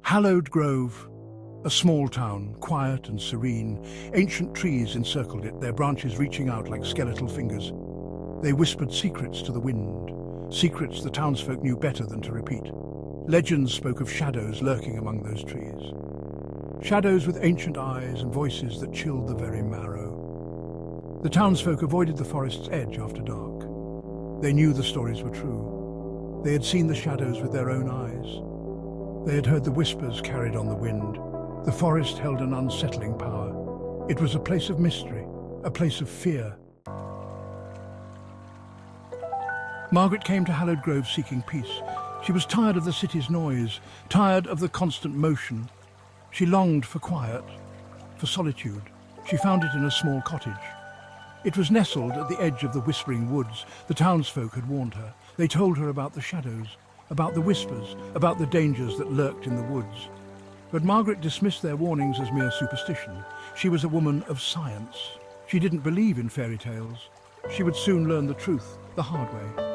Hallowed Grove, a small town, quiet and serene. Ancient trees encircled it, their branches reaching out like skeletal fingers. They whispered secrets to the wind, secrets the townsfolk knew better than to repeat. Legends spoke of shadows lurking among those trees. Shadows with ancient eyes and voices that chilled the very marrow. The townsfolk avoided the forest's edge after dark. They knew the stories were true. They had seen the shadows with their own eyes. They had heard the whispers carried on the wind. The forest held an unsettling power. It was a place of mystery, a place of fear. Margaret came to Hallowed Grove seeking peace. She was tired of the city's noise, tired of the constant motion. She longed for quiet, for solitude. She found it in a small cottage. It was nestled at the edge of the whispering woods. The townsfolk had warned her. They told her about the shadows, about the whispers, about the dangers that lurked in the woods. But Margaret dismissed their warnings as mere superstition. She was a woman of science. She didn't believe in fairy tales. She would soon learn the truth, the hard way.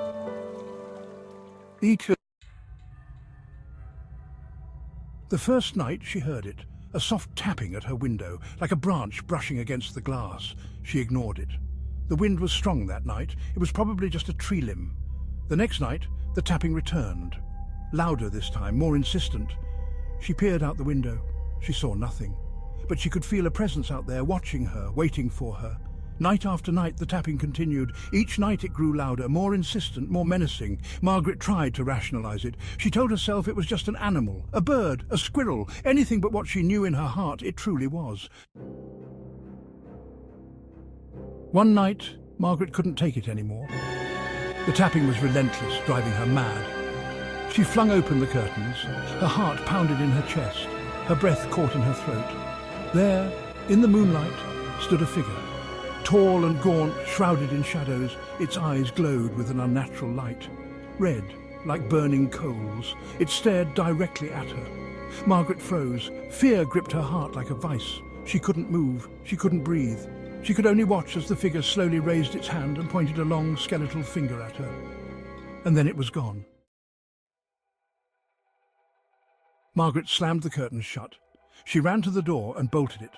The first night she heard it, a soft tapping at her window, like a branch brushing against the glass. She ignored it. The wind was strong that night. It was probably just a tree limb. The next night, the tapping returned. Louder this time, more insistent. She peered out the window. She saw nothing. But she could feel a presence out there, watching her, waiting for her. Night after night, the tapping continued. Each night it grew louder, more insistent, more menacing. Margaret tried to rationalize it. She told herself it was just an animal, a bird, a squirrel, anything but what she knew in her heart it truly was. One night, Margaret couldn't take it anymore. The tapping was relentless, driving her mad. She flung open the curtains. Her heart pounded in her chest. Her breath caught in her throat. There, in the moonlight, stood a figure. Tall and gaunt, shrouded in shadows, its eyes glowed with an unnatural light. Red, like burning coals, it stared directly at her. Margaret froze. Fear gripped her heart like a vice. She couldn't move. She couldn't breathe. She could only watch as the figure slowly raised its hand and pointed a long skeletal finger at her. And then it was gone. Margaret slammed the curtains shut. She ran to the door and bolted it.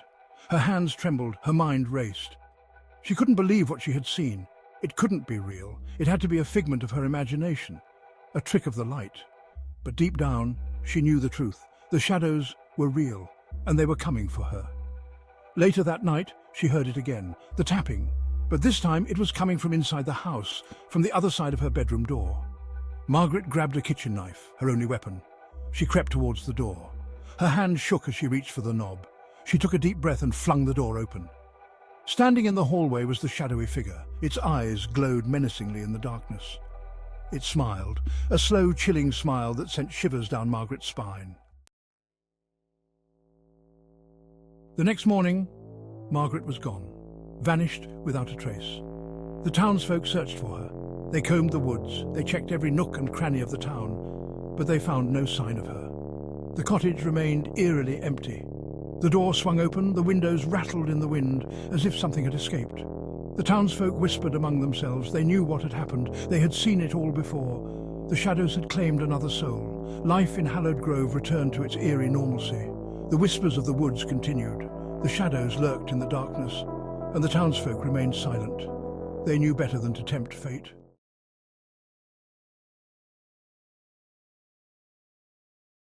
Her hands trembled, her mind raced. She couldn't believe what she had seen. It couldn't be real. It had to be a figment of her imagination, a trick of the light. But deep down, she knew the truth. The shadows were real, and they were coming for her. Later that night, she heard it again, the tapping. But this time, it was coming from inside the house, from the other side of her bedroom door. Margaret grabbed a kitchen knife, her only weapon. She crept towards the door. Her hand shook as she reached for the knob. She took a deep breath and flung the door open. Standing in the hallway was the shadowy figure. Its eyes glowed menacingly in the darkness. It smiled, a slow, chilling smile that sent shivers down Margaret's spine. The next morning, Margaret was gone, vanished without a trace. The townsfolk searched for her. They combed the woods, they checked every nook and cranny of the town, but they found no sign of her. The cottage remained eerily empty. The door swung open, the windows rattled in the wind, as if something had escaped. The townsfolk whispered among themselves. They knew what had happened. They had seen it all before. The shadows had claimed another soul. Life in Hallowed Grove returned to its eerie normalcy. The whispers of the woods continued. The shadows lurked in the darkness, and the townsfolk remained silent. They knew better than to tempt fate.